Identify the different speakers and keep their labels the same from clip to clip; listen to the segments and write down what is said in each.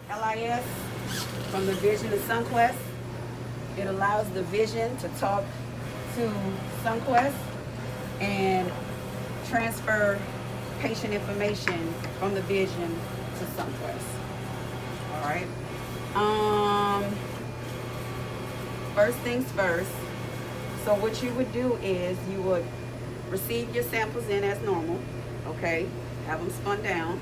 Speaker 1: LIS from the Vision to SunQuest. It allows the Vision to talk to SunQuest and transfer patient information from the Vision to SunQuest. All right. First things first. So what you would do is you would receive your samples in as normal, okay? Have them spun down.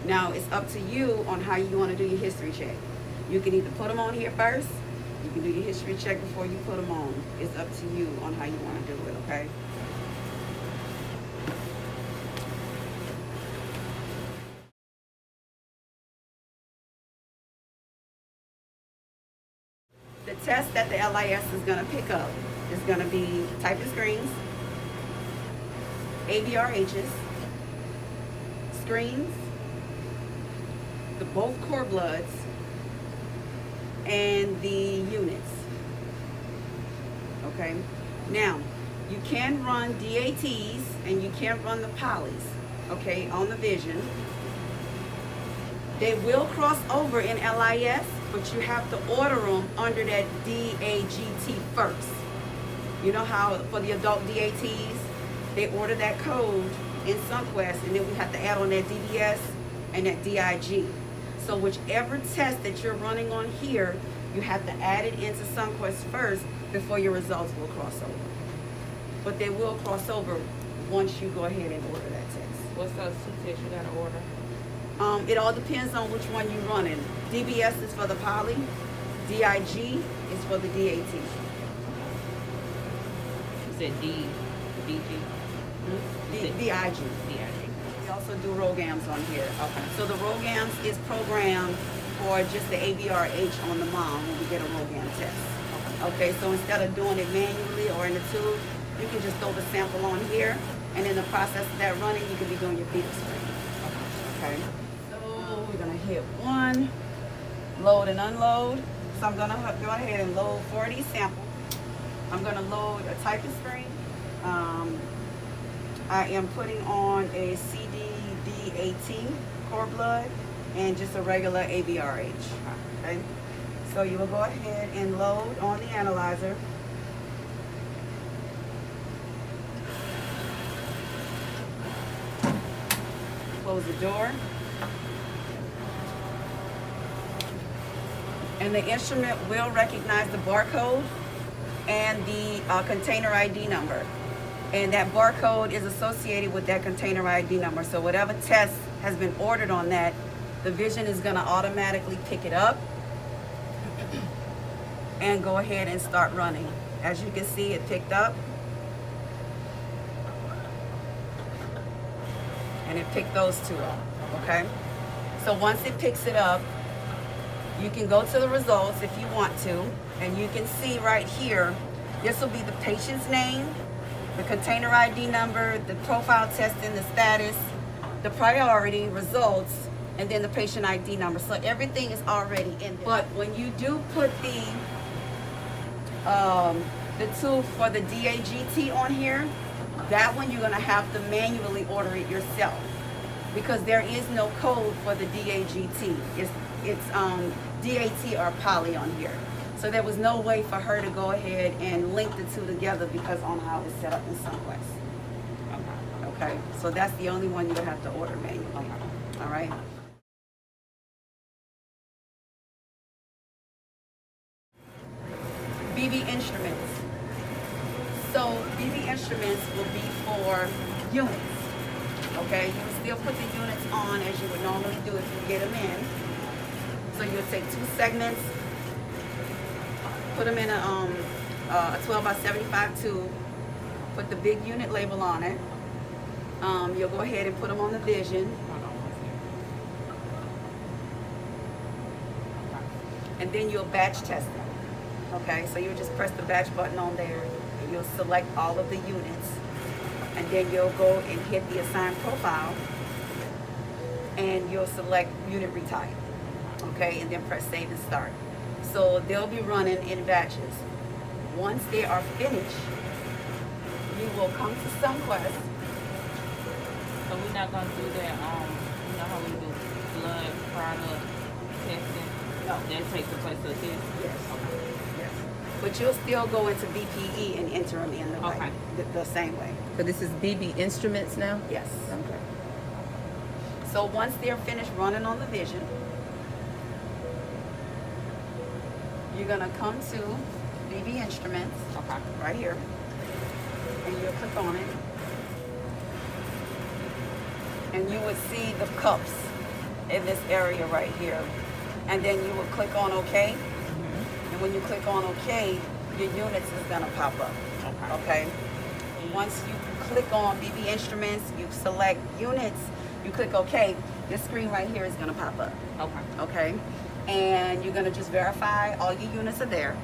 Speaker 1: Now it's up to you on how you want to do your history check. You can either put them on here first. You can do your history check before you put them on. It's up to you on how you want to do it, okay? The test that the LIS is going to pick up is going to be typing screens, ABRHs, screens, both cord bloods, and the units. Okay. Now, you can run DATs and you can run the polys, okay, on the Vision. They will cross over in LIS, but you have to order them under that DAGT first. You know how for the adult DATs, they order that code in SunQuest, and then we have to add on that DBS and that DIG. So whichever test that you're running on here, you have to add it into SunQuest first before your results will cross over. But they will cross over once you go ahead and order that test.
Speaker 2: What's those two tests you gotta order?
Speaker 1: It all depends on which one you're running. DBS is for the poly, DIG is for the DAT.
Speaker 2: You said DG?
Speaker 1: DIG. We also do ROGAMs on here.
Speaker 2: Okay.
Speaker 1: So the ROGAMs is programmed for just the ABRH on the mom when we get a ROGAM test. Okay, so instead of doing it manually or in the tube, you can just throw the sample on here, and in the process of that running, you can be doing your fetal screen. Okay. So we're gonna hit 1, load and unload. So I'm gonna go ahead and load 40 samples. I'm gonna load a typing screen. I am putting on a CD-D18 cord blood and just a regular ABRH. Okay. So you will go ahead and load on the analyzer. Close the door. And the instrument will recognize the barcode and the container ID number. And that barcode is associated with that container ID number. So whatever test has been ordered on that, the Vision is going to automatically pick it up and go ahead and start running. As you can see, it picked up. And it picked those two up, okay? So once it picks it up, you can go to the results if you want to, and you can see right here, this will be the patient's name, the container ID number, the profile testing, the status, the priority, results, and then the patient ID number. So everything is already in there. But when you do put the tool for the DAGT on here, that one you're gonna have to manually order it yourself because there is no code for the DAGT. It's DAT or poly on here. So there was no way for her to go ahead and link the two together because on how it's set up in SunQuest. Okay, so that's the only one you'll have to order manually. All right. BB instruments. So BB instruments will be for units. Okay, you will still put the units on as you would normally do if you get them in. So you'll take 2 segments, put them in a 12 by 75 tube, put the big unit label on it. You'll go ahead and put them on the Vision. And then you'll batch test them. Okay, so you'll just press the batch button on there, and you'll select all of the units, and then you'll go and hit the assign profile, and you'll select unit retype. Okay, and then press save and start. So they'll be running in batches. Once they are finished, you will come to SunQuest.
Speaker 2: So we're not gonna do that, you know how we do blood product testing?
Speaker 1: No.
Speaker 2: That takes the place of the test?
Speaker 1: Yes.
Speaker 2: Okay.
Speaker 1: Yes. But you'll still go into BPE and enter them in
Speaker 2: Okay.
Speaker 1: the same way.
Speaker 3: So this is BB Instruments now?
Speaker 1: Yes.
Speaker 3: Okay.
Speaker 1: So once they're finished running on the vision, you're gonna come to BB Instruments
Speaker 2: Okay.
Speaker 1: right here, and you'll click on it, and you would see the cups in this area right here, and then you will click on OK, and when you click on OK, your units is gonna pop up. Okay. Once you click on BB Instruments, you select units, you click OK, this screen right here is gonna pop up.
Speaker 2: Okay.
Speaker 1: Okay, and you're gonna just verify all your units are there.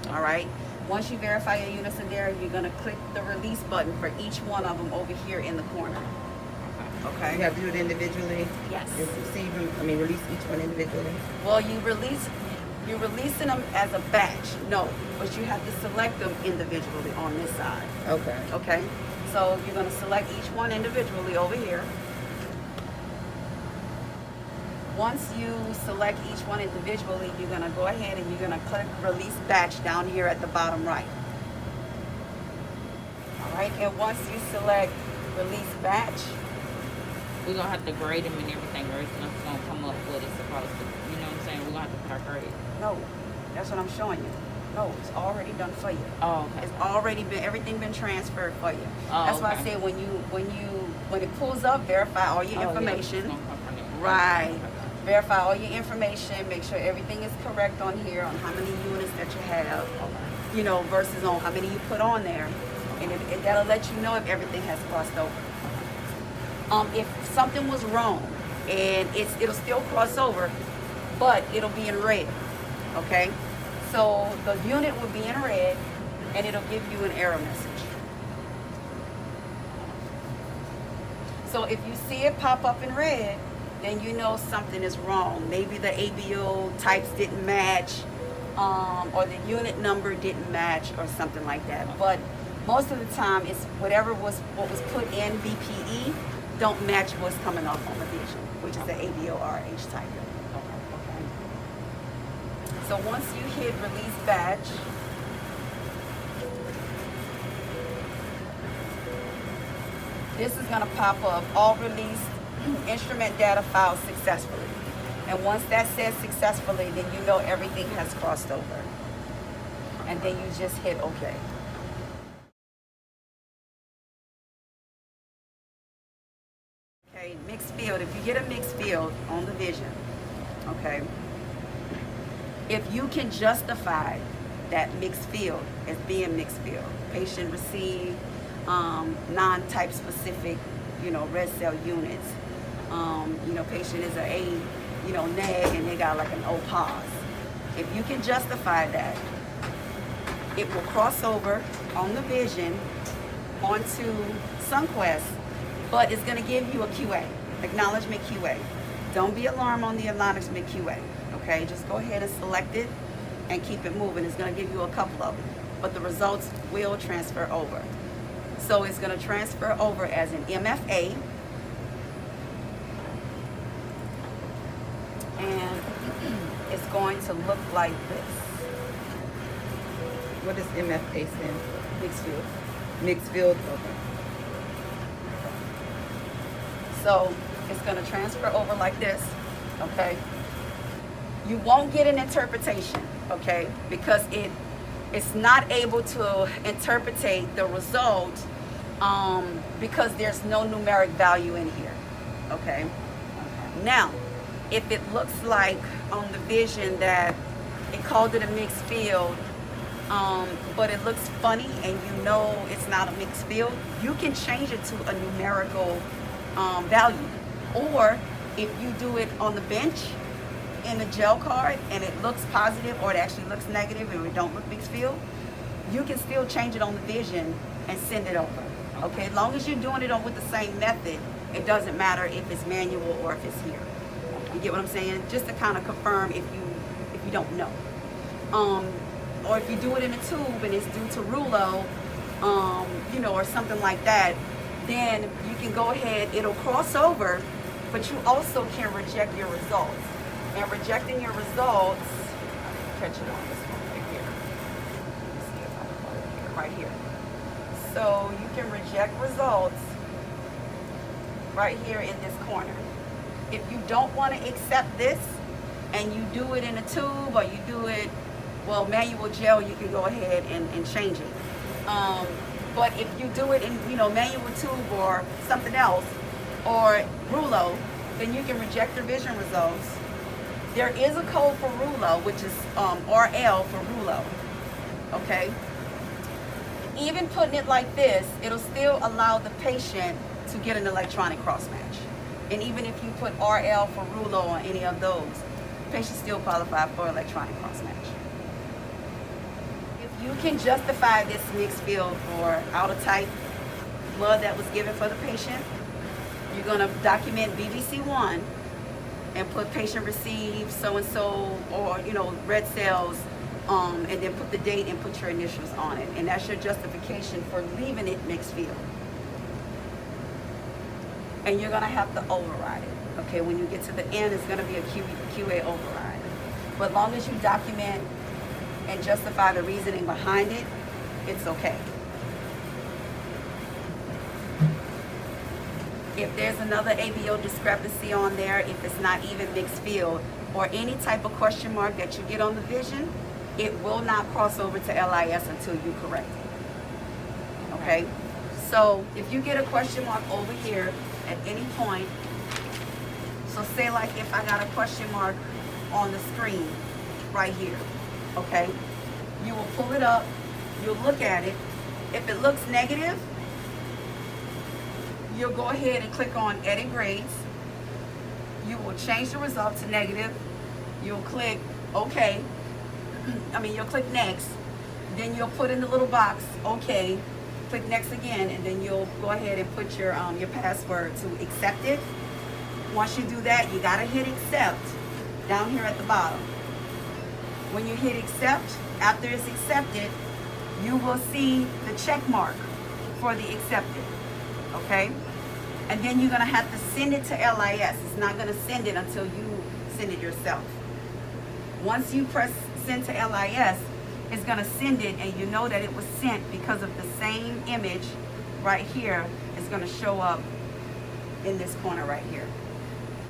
Speaker 1: All right. Once you verify your units are there, you're gonna click the release button for each one of them over here in the corner.
Speaker 3: You
Speaker 1: Okay.
Speaker 3: have to do it individually?
Speaker 1: Yes.
Speaker 3: And receive them, I mean, release each one individually?
Speaker 1: Well, you're releasing them as a batch. No, but you have to select them individually on this side.
Speaker 3: Okay.
Speaker 1: Okay. So you're gonna select each one individually over here. Once you select each one individually, you're gonna go ahead and you're gonna click release batch down here at the bottom right. All right, and once you select release batch,
Speaker 2: We're gonna have to grade them and everything, or it's gonna come up what it's supposed to. You know what I'm saying? We're gonna have to put our grade.
Speaker 1: no, that's what I'm showing you. No, it's already done for you.
Speaker 2: Oh, okay.
Speaker 1: It's already been, everything been transferred for you.
Speaker 2: Oh,
Speaker 1: That's why I
Speaker 2: okay.
Speaker 1: say when it pulls up, verify all your
Speaker 2: Oh, yeah,
Speaker 1: information.
Speaker 2: it's gonna come from there.
Speaker 1: Right.
Speaker 2: Okay.
Speaker 1: Verify all your information, make sure everything is correct on here on how many units that you have, you know, versus on how many you put on there. And that'll let you know if everything has crossed over. If something was wrong, and it'll still cross over, but it'll be in red, okay? So the unit will be in red, and it'll give you an error message. So if you see it pop up in red, then you know something is wrong. Maybe the ABO types didn't match, or the unit number didn't match, or something like that. But most of the time, it's what was put in BPE don't match what's coming off on the vision, which is the ABO-RH type. Okay. So once you hit release batch, this is going to pop up all released instrument data files successfully. And once that says successfully, then you know everything has crossed over. And then you just hit OK. Okay, mixed field. If you get a mixed field on the vision, okay, if you can justify that mixed field as being mixed field, patient received non-type specific, you know, red cell units. You know, patient is a you know, neg and they got like an O pause. If you can justify that, it will cross over on the vision onto SunQuest, but it's going to give you a QA, acknowledgement QA. Don't be alarmed on the acknowledgement QA, okay? Just go ahead and select it and keep it moving. It's going to give you a couple of them, but the results will transfer over. So it's going to transfer over as an MFA, and it's going to look like this.
Speaker 3: What does MFA stand for?
Speaker 1: Mixed field.
Speaker 3: Mixed field? Okay.
Speaker 1: So it's going to transfer over like this, okay? You won't get an interpretation, okay? Because it's not able to interpretate the result because there's no numeric value in here, okay? Now, if it looks like on the vision that it called it a mixed field, but it looks funny and you know it's not a mixed field, you can change it to a numerical value. Or if you do it on the bench in the gel card and it looks positive or it actually looks negative and it don't look mixed field, you can still change it on the vision and send it over. Okay, as long as you're doing it on with the same method, it doesn't matter if it's manual or if it's here. You get what I'm saying? Just to kind of confirm if you don't know. Or if you do it in a tube and it's due to Rulo, you know, or something like that, then you can go ahead, it'll cross over, but you also can reject your results. and rejecting your results. Catch it on this one right here. Let's see if I can put it here, right here. So you can reject results right here in this corner. If you don't want to accept this and you do it in a tube or you do it, well, manual gel, you can go ahead and change it. But if you do it in, you know, manual tube or something else, or Rulo, then you can reject your vision results. There is a code for Rulo, which is RL for Rulo, okay? Even putting it like this, it'll still allow the patient to get an electronic cross match. And even if you put RL for Rulo on any of those, patients still qualify for electronic cross match. If you can justify this mixed field for outer type blood that was given for the patient, you're going to document BBC1 and put patient received so-and-so, or, you know, red cells, and then put the date and put your initials on it. And that's your justification for leaving it mixed field. And you're going to have to override it. Okay, when you get to the end, it's going to be a QA override. But as long as you document and justify the reasoning behind it, it's okay. If there's another ABO discrepancy on there, if it's not even mixed field, or any type of question mark that you get on the vision, it will not cross over to LIS until you correct it. Okay? So if you get a question mark over here at any point, so say like if I got a question mark on the screen right here, okay? You will pull it up, you'll look at it. If it looks negative, you'll go ahead and click on Edit Grades. You will change the result to negative. You'll click OK. You'll click Next. Then you'll put in the little box, OK. Click Next again, and then you'll go ahead and put your password to accept it. Once you do that, you gotta hit Accept down here at the bottom. When you hit Accept, after it's accepted, you will see the check mark for the accepted. Okay? And then you're going to have to send it to LIS. It's not going to send it until you send it yourself. Once you press send to LIS, it's going to send it, and you know that it was sent because of the same image right here is going to show up in this corner right here.